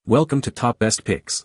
Welcome to Top Best Picks.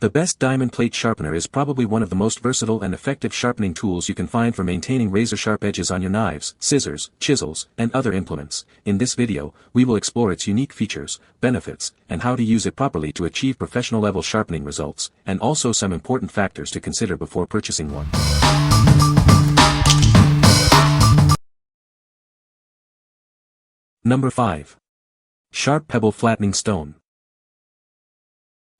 The best diamond plate sharpener is probably one of the most versatile and effective sharpening tools you can find for maintaining razor-sharp edges on your knives, scissors, chisels, and other implements. In this video, we will explore its unique features, benefits, and how to use it properly to achieve professional-level sharpening results, and also some important factors to consider before purchasing one. Number 5. Sharp Pebble Flattening Stone.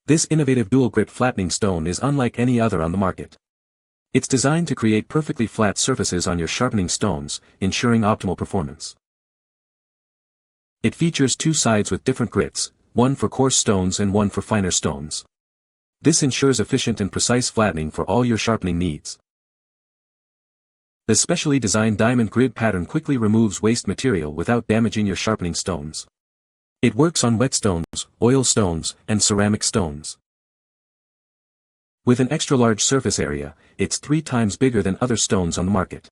This innovative dual-grit flattening stone is unlike any other on the market. It's designed to create perfectly flat surfaces on your sharpening stones, ensuring optimal performance. It features two sides with different grits, one for coarse stones and one for finer stones. This ensures efficient and precise flattening for all your sharpening needs. The specially designed diamond grid pattern quickly removes waste material without damaging your sharpening stones. It works on wet stones, oil stones, and ceramic stones. With an extra-large surface area, it's 3 times bigger than other stones on the market.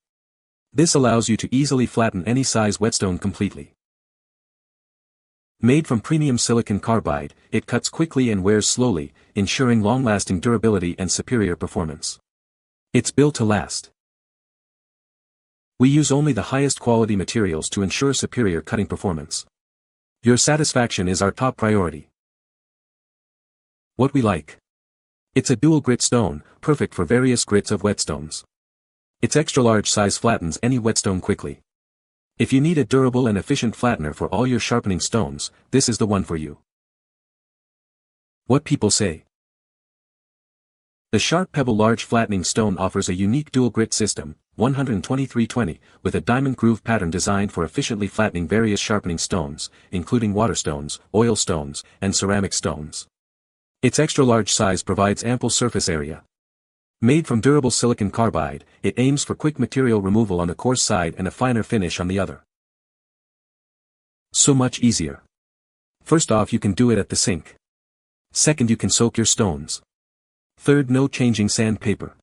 This allows you to easily flatten any size whetstone completely. Made from premium silicon carbide, it cuts quickly and wears slowly, ensuring long-lasting durability and superior performance. It's built to last. We use only the highest quality materials to ensure superior cutting performance. Your satisfaction is our top priority. What we like. It's a dual grit stone, perfect for various grits of whetstones. Its extra-large size flattens any whetstone quickly. If you need a durable and efficient flattener for all your sharpening stones, this is the one for you. What people say. The Sharp Pebble Large Flattening Stone offers a unique dual grit system, 123/20, with a diamond groove pattern designed for efficiently flattening various sharpening stones, including waterstones, oil stones, and ceramic stones. Its extra-large size provides ample surface area. Made from durable silicon carbide, it aims for quick material removal on the coarse side and a finer finish on the other. So much easier. First off, you can do it at the sink. Second, you can soak your stones. Third, no changing sandpaper.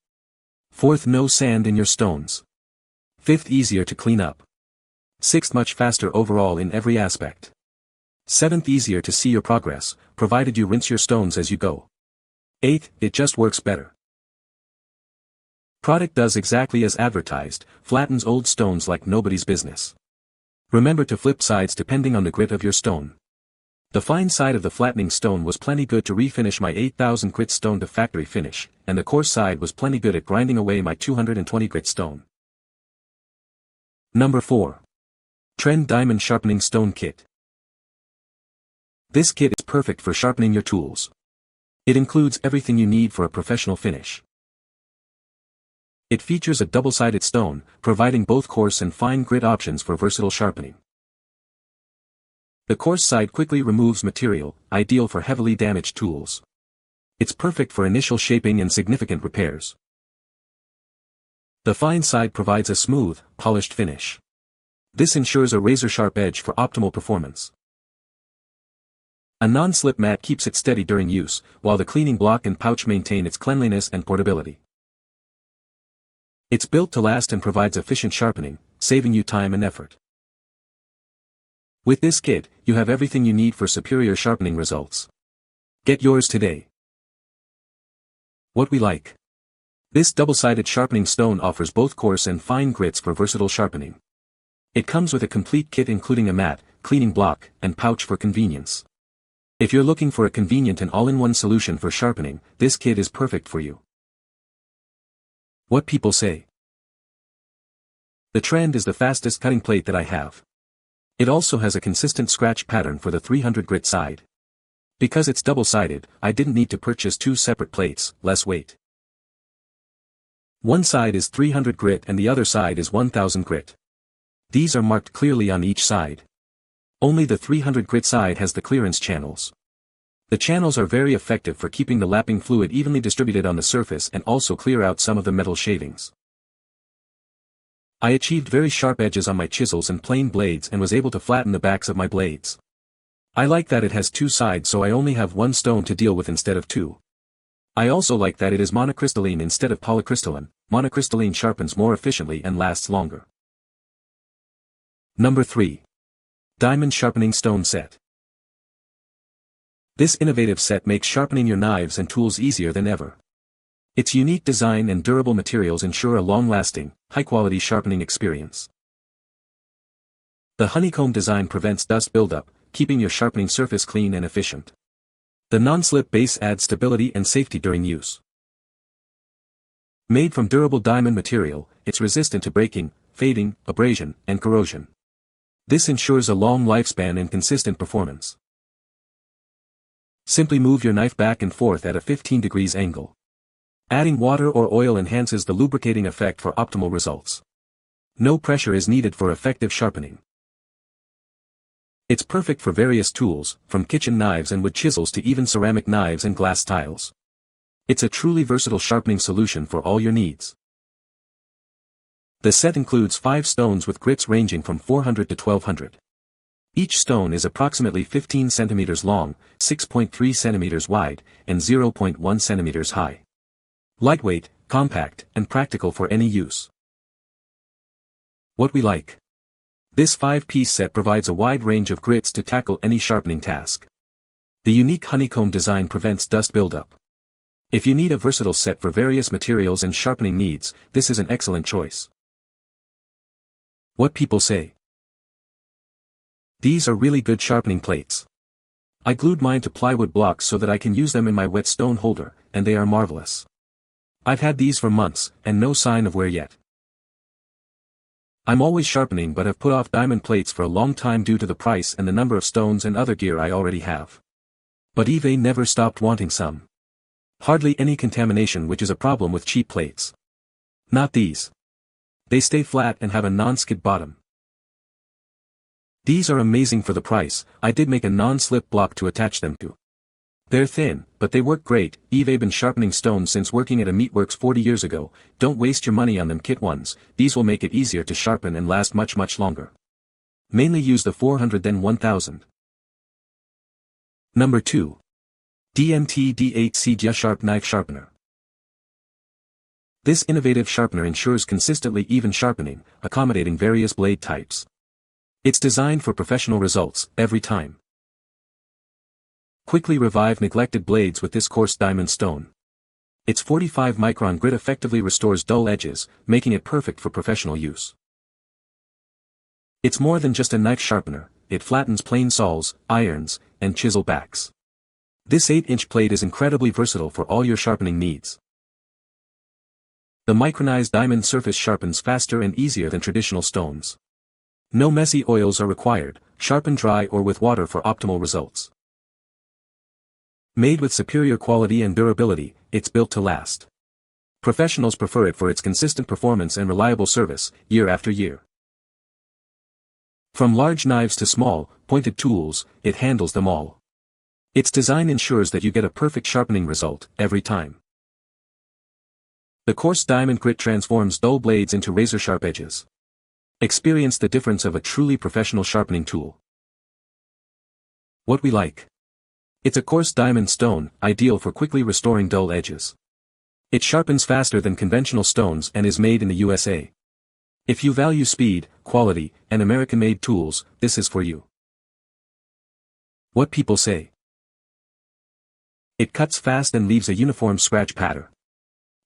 Fourth, no sand in your stones. Fifth, easier to clean up. Sixth, much faster overall in every aspect. Seventh, easier to see your progress, provided you rinse your stones as you go. Eighth, it just works better. Product does exactly as advertised, flattens old stones like nobody's business. Remember to flip sides depending on the grit of your stone. The fine side of the flattening stone was plenty good to refinish my 8000 grit stone to factory finish, and the coarse side was plenty good at grinding away my 220 grit stone. Number 4. Trend Diamond Sharpening Stone Kit. This kit is perfect for sharpening your tools. It includes everything you need for a professional finish. It features a double-sided stone, providing both coarse and fine grit options for versatile sharpening. The coarse side quickly removes material, ideal for heavily damaged tools. It's perfect for initial shaping and significant repairs. The fine side provides a smooth, polished finish. This ensures a razor-sharp edge for optimal performance. A non-slip mat keeps it steady during use, while the cleaning block and pouch maintain its cleanliness and portability. It's built to last and provides efficient sharpening, saving you time and effort. With this kit, you have everything you need for superior sharpening results. Get yours today. What we like. This double-sided sharpening stone offers both coarse and fine grits for versatile sharpening. It comes with a complete kit including a mat, cleaning block, and pouch for convenience. If you're looking for a convenient and all-in-one solution for sharpening, this kit is perfect for you. What people say. The Trend is the fastest cutting plate that I have. It also has a consistent scratch pattern for the 300 grit side. Because it's double-sided, I didn't need to purchase 2 separate plates, less weight. One side is 300 grit and the other side is 1000 grit. These are marked clearly on each side. Only the 300 grit side has the clearance channels. The channels are very effective for keeping the lapping fluid evenly distributed on the surface and also clear out some of the metal shavings. I achieved very sharp edges on my chisels and plane blades and was able to flatten the backs of my blades. I like that it has 2 sides so I only have 1 stone to deal with instead of 2. I also like that it is monocrystalline instead of polycrystalline. Monocrystalline sharpens more efficiently and lasts longer. Number 3. Diamond Sharpening Stone Set. This innovative set makes sharpening your knives and tools easier than ever. Its unique design and durable materials ensure a long-lasting, high-quality sharpening experience. The honeycomb design prevents dust buildup, keeping your sharpening surface clean and efficient. The non-slip base adds stability and safety during use. Made from durable diamond material, it's resistant to breaking, fading, abrasion, and corrosion. This ensures a long lifespan and consistent performance. Simply move your knife back and forth at a 15 degrees angle. Adding water or oil enhances the lubricating effect for optimal results. No pressure is needed for effective sharpening. It's perfect for various tools, from kitchen knives and wood chisels to even ceramic knives and glass tiles. It's a truly versatile sharpening solution for all your needs. The set includes 5 stones with grits ranging from 400 to 1200. Each stone is approximately 15 centimeters long, 6.3 centimeters wide, and 0.1 centimeters high. Lightweight, compact, and practical for any use. What we like. This 5-piece set provides a wide range of grits to tackle any sharpening task. The unique honeycomb design prevents dust buildup. If you need a versatile set for various materials and sharpening needs, this is an excellent choice. What people say. These are really good sharpening plates. I glued mine to plywood blocks so that I can use them in my whetstone holder, and they are marvelous. I've had these for months, and no sign of wear yet. I'm always sharpening but have put off diamond plates for a long time due to the price and the number of stones and other gear I already have. But Eve never stopped wanting some. Hardly any contamination, which is a problem with cheap plates. Not these. They stay flat and have a non-skid bottom. These are amazing for the price. I did make a non-slip block to attach them to. They're thin, but they work great. Eve been sharpening stones since working at a meatworks 40 years ago. Don't waste your money on them kit ones. These will make it easier to sharpen and last much longer. Mainly use the 400 then 1000. Number 2. DMT D8C Sharp Knife Sharpener. This innovative sharpener ensures consistently even sharpening, accommodating various blade types. It's designed for professional results, every time. Quickly revive neglected blades with this coarse diamond stone. Its 45-micron grit effectively restores dull edges, making it perfect for professional use. It's more than just a knife sharpener, it flattens plane saws, irons, and chisel backs. This 8-inch plate is incredibly versatile for all your sharpening needs. The micronized diamond surface sharpens faster and easier than traditional stones. No messy oils are required, sharpen dry or with water for optimal results. Made with superior quality and durability, it's built to last. Professionals prefer it for its consistent performance and reliable service, year after year. From large knives to small, pointed tools, it handles them all. Its design ensures that you get a perfect sharpening result, every time. The coarse diamond grit transforms dull blades into razor-sharp edges. Experience the difference of a truly professional sharpening tool. What we like. It's a coarse diamond stone, ideal for quickly restoring dull edges. It sharpens faster than conventional stones and is made in the USA. If you value speed, quality, and American-made tools, this is for you. What people say. It cuts fast and leaves a uniform scratch pattern.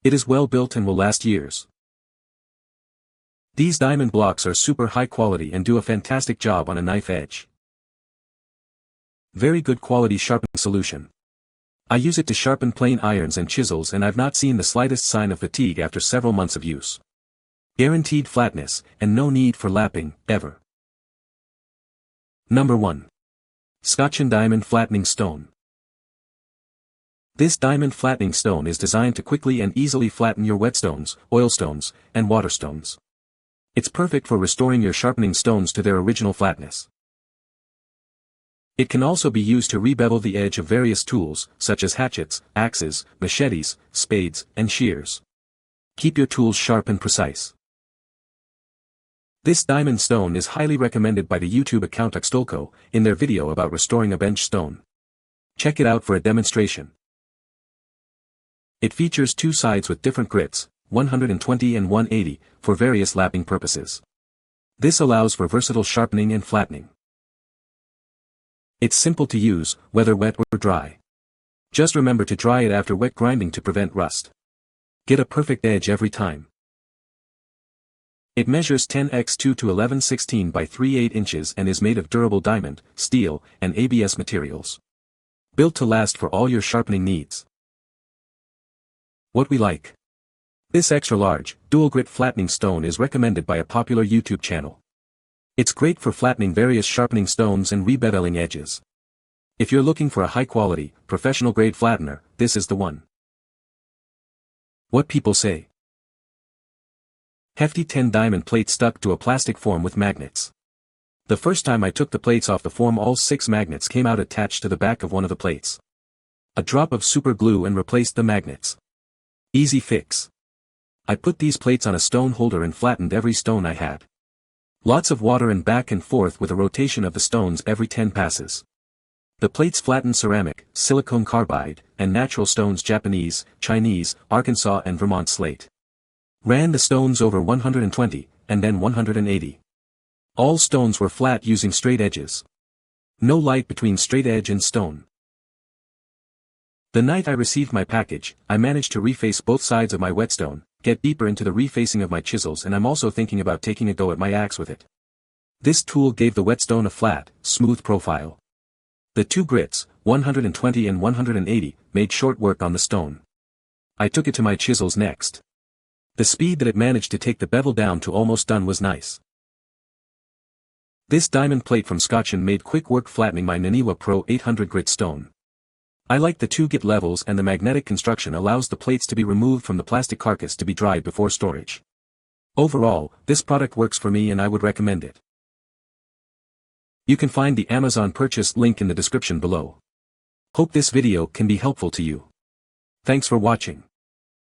It is well built and will last years. These diamond blocks are super high quality and do a fantastic job on a knife edge. Very good quality sharpening solution. I use it to sharpen plain irons and chisels and I've not seen the slightest sign of fatigue after several months of use. Guaranteed flatness, and no need for lapping, ever. Number 1. SCOTTCHEN Diamond Flattening Stone. This diamond flattening stone is designed to quickly and easily flatten your whetstones, oilstones, and waterstones. It's perfect for restoring your sharpening stones to their original flatness. It can also be used to rebevel the edge of various tools, such as hatchets, axes, machetes, spades, and shears. Keep your tools sharp and precise. This diamond stone is highly recommended by the YouTube account SCOTTCHEN in their video about restoring a bench stone. Check it out for a demonstration. It features 2 sides with different grits, 120 and 180, for various lapping purposes. This allows for versatile sharpening and flattening. It's simple to use, whether wet or dry. Just remember to dry it after wet grinding to prevent rust. Get a perfect edge every time. It measures 10x 2 to 1116 by 3/8 inches and is made of durable diamond, steel, and ABS materials. Built to last for all your sharpening needs. What we like. This extra-large, dual-grit flattening stone is recommended by a popular YouTube channel. It's great for flattening various sharpening stones and rebeveling edges. If you're looking for a high-quality, professional-grade flattener, this is the one. What people say. Hefty 10 diamond plate stuck to a plastic form with magnets. The first time I took the plates off the form, all 6 magnets came out attached to the back of one of the plates. A drop of super glue and replaced the magnets. Easy fix. I put these plates on a stone holder and flattened every stone I had. Lots of water and back and forth with a rotation of the stones every 10 passes. The plates flattened ceramic, silicon carbide, and natural stones Japanese, Chinese, Arkansas and Vermont slate. Ran the stones over 120, and then 180. All stones were flat using straight edges. No light between straight edge and stone. The night I received my package, I managed to reface both sides of my whetstone, get deeper into the refacing of my chisels, and I'm also thinking about taking a go at my axe with it. This tool gave the whetstone a flat, smooth profile. The 2 grits, 120 and 180, made short work on the stone. I took it to my chisels next. The speed that it managed to take the bevel down to almost done was nice. This diamond plate from SCOTTCHEN made quick work flattening my Naniwa Pro 800 grit stone. I like the 2 grit levels, and the magnetic construction allows the plates to be removed from the plastic carcass to be dried before storage. Overall, this product works for me and I would recommend it. You can find the Amazon purchase link in the description below. Hope this video can be helpful to you. Thanks for watching.